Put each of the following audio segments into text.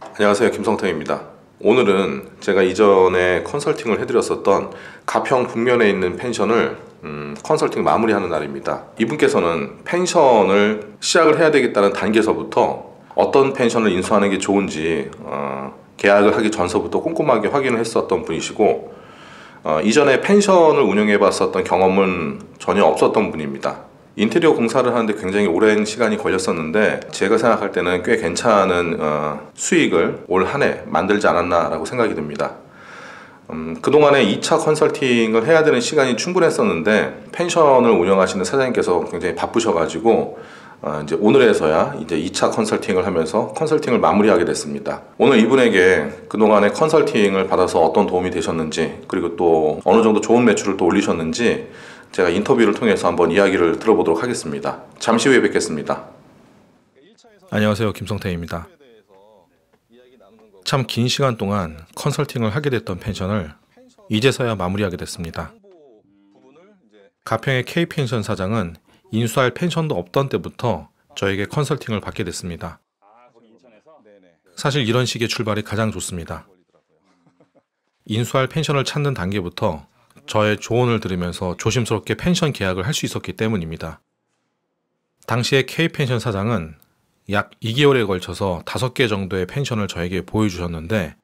안녕하세요, 김성태입니다. 오늘은 제가 이전에 컨설팅을 해드렸었던 가평 북면에 있는 펜션을 컨설팅 마무리하는 날입니다. 이분께서는 펜션을 시작을 해야 되겠다는 단계에서부터 어떤 펜션을 인수하는 게 좋은지 계약을 하기 전서부터 꼼꼼하게 확인을 했었던 분이시고, 이전에 펜션을 운영해 봤었던 경험은 전혀 없었던 분입니다. 인테리어 공사를 하는데 굉장히 오랜 시간이 걸렸었는데, 제가 생각할 때는 꽤 괜찮은 수익을 올 한 해 만들지 않았나 라고 생각이 듭니다. 그동안에 2차 컨설팅을 해야 되는 시간이 충분했었는데, 펜션을 운영하시는 사장님께서 굉장히 바쁘셔가지고 이제 오늘에서야 이제 2차 컨설팅을 하면서 컨설팅을 마무리하게 됐습니다. 오늘 이분에게 그동안에 컨설팅을 받아서 어떤 도움이 되셨는지, 그리고 또 어느 정도 좋은 매출을 또 올리셨는지 제가 인터뷰를 통해서 한번 이야기를 들어보도록 하겠습니다. 잠시 후에 뵙겠습니다. 안녕하세요, 김성태입니다. 참 긴 시간 동안 컨설팅을 하게 됐던 펜션을 이제서야 마무리하게 됐습니다. 가평의 K펜션 사장은 인수할 펜션도 없던 때부터 저에게 컨설팅을 받게 됐습니다. 사실 이런 식의 출발이 가장 좋습니다. 인수할 펜션을 찾는 단계부터 저의 조언을 들으면서 조심스럽게 펜션 계약을 할 수 있었기 때문입니다. 당시에 K펜션 사장은 약 2개월에 걸쳐서 5개 정도의 펜션을 저에게 보여주셨는데,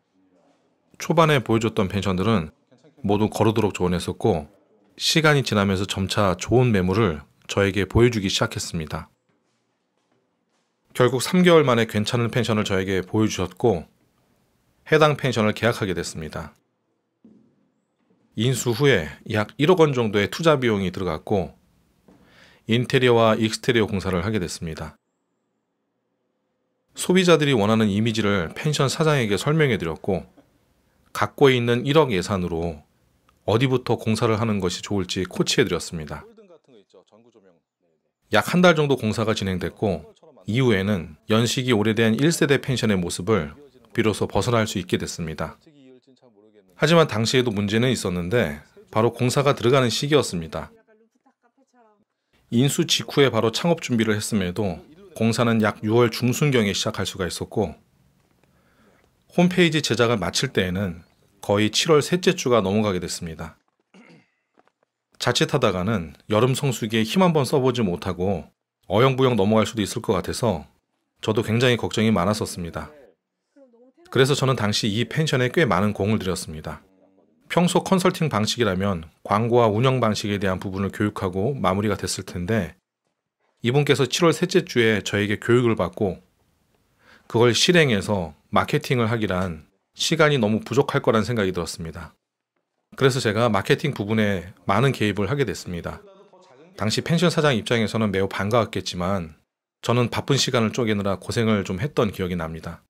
초반에 보여줬던 펜션들은 모두 거르도록 조언했었고, 시간이 지나면서 점차 좋은 매물을 저에게 보여주기 시작했습니다. 결국 3개월 만에 괜찮은 펜션을 저에게 보여주셨고, 해당 펜션을 계약하게 됐습니다. 인수 후에 약 1억 원 정도의 투자 비용이 들어갔고, 인테리어와 익스테리어 공사를 하게 됐습니다. 소비자들이 원하는 이미지를 펜션 사장에게 설명해 드렸고, 갖고 있는 1억 예산으로 어디부터 공사를 하는 것이 좋을지 코치해 드렸습니다. 약 한 달 정도 공사가 진행됐고, 이후에는 연식이 오래된 1세대 펜션의 모습을 비로소 벗어날 수 있게 됐습니다. 하지만 당시에도 문제는 있었는데, 바로 공사가 들어가는 시기였습니다. 인수 직후에 바로 창업 준비를 했음에도 공사는 약 6월 중순경에 시작할 수가 있었고, 홈페이지 제작을 마칠 때에는 거의 7월 셋째 주가 넘어가게 됐습니다. 자칫하다가는 여름 성수기에 힘 한번 써보지 못하고 어영부영 넘어갈 수도 있을 것 같아서 저도 굉장히 걱정이 많았었습니다. 그래서 저는 당시 이 펜션에 꽤 많은 공을 들였습니다. 평소 컨설팅 방식이라면 광고와 운영 방식에 대한 부분을 교육하고 마무리가 됐을 텐데, 이분께서 7월 셋째 주에 저에게 교육을 받고 그걸 실행해서 마케팅을 하기란 시간이 너무 부족할 거란 생각이 들었습니다. 그래서 제가 마케팅 부분에 많은 개입을 하게 됐습니다. 당시 펜션 사장 입장에서는 매우 반가웠겠지만 저는 바쁜 시간을 쪼개느라 고생을 좀 했던 기억이 납니다.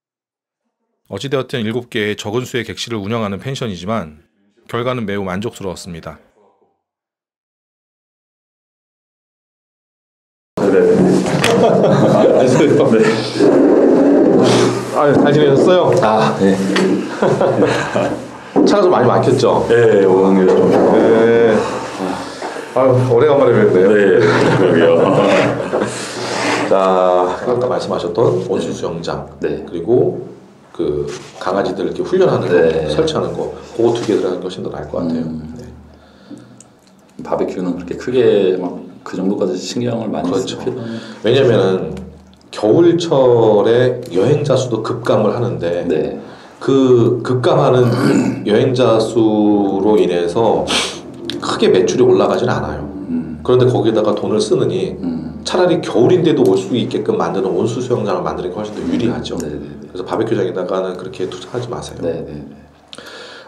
어찌되었든 7개의 적은 수의 객실을 운영하는 펜션이지만 결과는 매우 만족스러웠습니다. 안녕하세요. 네. 잘 지내셨어요? 네. 차가 좀 많이 막혔죠? 네, 오는 게 좀. 네. 오래간만에 뵙네요. 네, 그러게요. 자, 아까 말씀하셨던 온수 수영장, 네. 그리고 그 강아지들 이렇게 훈련하는 거, 설치하는 거, 그거 2개 들어가는 게 훨씬 더 나을 것 같아요. 네. 바베큐는 그렇게 크게 막 그 정도까지 신경을 많이 그렇죠. 쓸 필요는. 왜냐면은 겨울철에 여행자 수도 급감을 하는데, 네. 그 급감하는 여행자 수로 인해서 크게 매출이 올라가진 않아요. 그런데 거기에다가 돈을 쓰느니 차라리 겨울인데도 올 수 있게끔 만드는 온수 수영장을 만드는 게 훨씬 더 유리하죠. 그래서 바베큐장에다가는 그렇게 투자하지 마세요.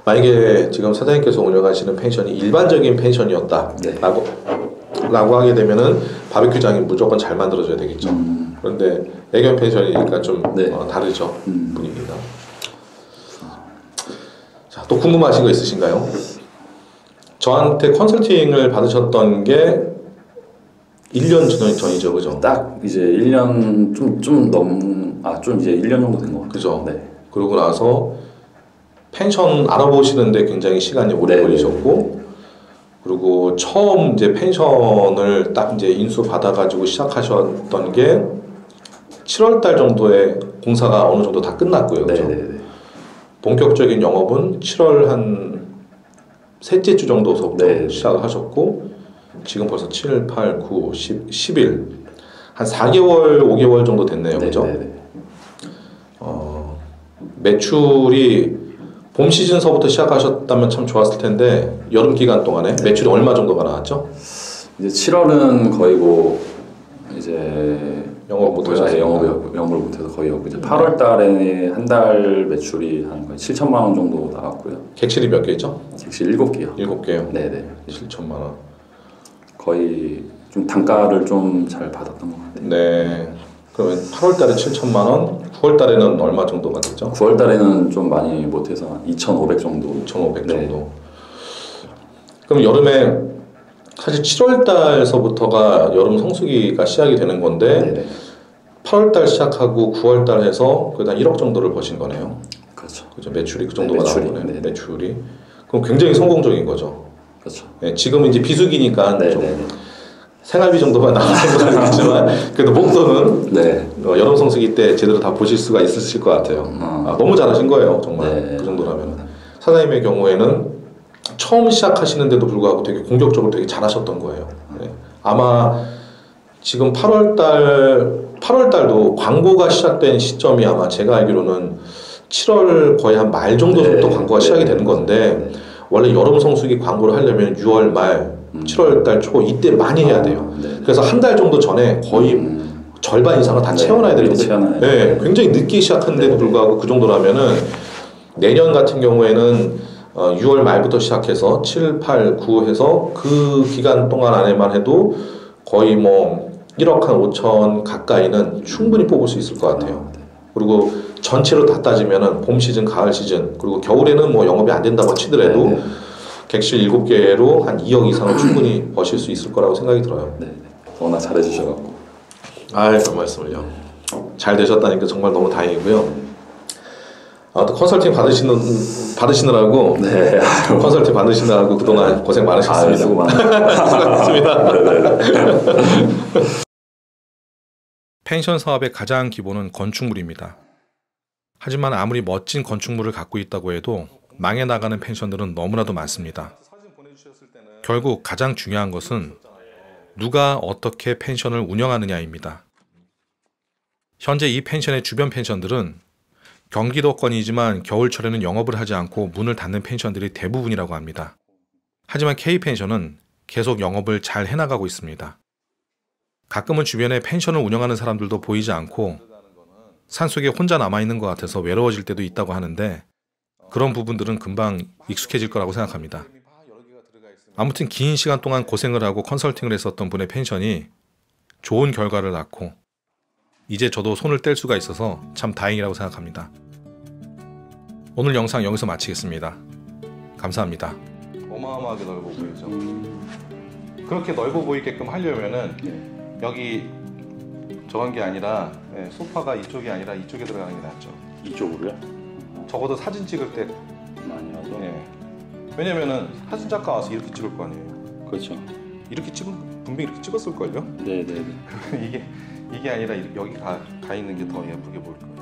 만약에 지금 사장님께서 운영하시는 펜션이 일반적인 펜션이었다 라고 하게 되면은 바베큐장이 무조건 잘 만들어져야 되겠죠. 그런데 애견 펜션이니까 좀 다르죠. 분위기가. 자, 또 궁금하신 거 있으신가요? 저한테 컨설팅을 받으셨던 게 1년 전이죠, 그죠? 딱 이제 1년 좀 이제 1년 정도 된 것 같아요. 그죠? 네. 그러고 나서 펜션 알아보시는데 굉장히 시간이 오래 걸리셨고, 그리고 처음 이제 펜션을 딱 이제 인수 받아가지고 시작하셨던 게 7월 달 정도에 공사가 어느 정도 다 끝났고요. 그렇죠? 네네네. 본격적인 영업은 7월 한 셋째 주 정도서부터 네. 시작을 하셨고 지금 벌써 7, 8, 9, 10, 10일 한 4개월, 5개월 정도 됐네요. 그죠? 네네네. 매출이 봄 시즌서부터 시작하셨다면 참 좋았을 텐데 여름 기간 동안에 매출이 얼마 정도가 나왔죠? 이제 7월은 거의 뭐 이제 영업 못 하셨어요. 영업을 못해서 거의 없고 이제 8월 달에 한 달 매출이 한 거의 7천만 원 정도 나왔고요. 객실이 몇 개죠? 객실 7개요. 7개요. 네네. 7천만 원. 거의 좀 단가를 좀 잘 받았던 것 같아요. 네. 그러면 8월 달에 7천만 원, 9월 달에는 얼마 정도가 됐죠? 9월 달에는 좀 많이 못해서 한 2,500 정도. 2,500 네. 정도. 그럼 여름에 사실 7월 달서부터가 여름 성수기가 시작이 되는 건데 네네. 8월 달 시작하고 9월 달 해서 거의 한 1억 정도를 버신 거네요. 그렇죠. 그죠? 매출이 그 정도가 매출이, 나온 거네요. 네. 매출이. 그럼 굉장히 성공적인 거죠. 그렇죠. 네, 지금은 이제 비수기니까 좀 네네. 생활비 정도가 나오는 건 아니겠지만 그래도 목돈은 네. 여름 성수기 때 제대로 다 보실 수가 있으실 것 같아요. 너무 잘하신 거예요, 정말. 네. 그 정도라면. 사장님의 경우에는 처음 시작하시는데도 불구하고 되게 공격적으로 되게 잘하셨던 거예요. 네. 아마 지금 8월 달도 광고가 시작된 시점이 아마 제가 알기로는 7월 거의 한 말 정도부터 네. 광고가 시작이 되는 건데 원래 여름 성수기 광고를 하려면 6월 말, 7월 달 초 이때 많이 해야 돼요. 네. 그래서 한 달 정도 전에 거의 절반 이상을 다 채워놔야 되는데 네, 굉장히 늦게 시작했는데도 불구하고 그 정도라면은 내년 같은 경우에는 6월 말부터 시작해서 7, 8, 9 해서 그 기간 동안 안에만 해도 거의 뭐 1억 한 5천 가까이는 충분히 뽑을 수 있을 것 같아요. 그리고 전체로 다 따지면은 봄 시즌, 가을 시즌 그리고 겨울에는 뭐 영업이 안 된다고 치더라도 네네. 객실 7개로 한 2억 이상은 충분히 버실 수 있을 거라고 생각이 들어요. 네. 워낙 잘해주셔갖고. 아이, 별 말씀을요. 잘 되셨다니까 정말 너무 다행이고요. 아무튼 컨설팅 받으시느라고 네. 컨설팅 받으시느라고 그동안 고생 많으셨습니다. 수고 많으셨습니다. 수고하셨습니다. 펜션 사업의 가장 기본은 건축물입니다. 하지만 아무리 멋진 건축물을 갖고 있다고 해도 망해 나가는 펜션들은 너무나도 많습니다. 결국 가장 중요한 것은 누가 어떻게 펜션을 운영하느냐입니다. 현재 이 펜션의 주변 펜션들은 경기도권이지만 겨울철에는 영업을 하지 않고 문을 닫는 펜션들이 대부분이라고 합니다. 하지만 K펜션은 계속 영업을 잘 해나가고 있습니다. 가끔은 주변에 펜션을 운영하는 사람들도 보이지 않고 산속에 혼자 남아있는 것 같아서 외로워질 때도 있다고 하는데 그런 부분들은 금방 익숙해질 거라고 생각합니다. 아무튼 긴 시간 동안 고생을 하고 컨설팅을 했었던 분의 펜션이 좋은 결과를 낳고 이제 저도 손을 뗄 수가 있어서 참 다행이라고 생각합니다. 오늘 영상 여기서 마치겠습니다. 감사합니다. 어마어마하게 넓어 보이죠. 그렇게 넓어 보이게끔 하려면은 여기 저런 게 아니라 소파가 이쪽이 아니라 이쪽에 들어가는 게 낫죠. 이쪽으로요? 적어도 사진 찍을 때 많이 하죠. 왜냐면은 사진 작가 와서 이렇게 찍을 거 아니에요. 그렇죠. 이렇게 분명히 이렇게 찍었을 걸요. 네네네. 이게 아니라 여기 가 있는 게 더 예쁘게 보일 거예요.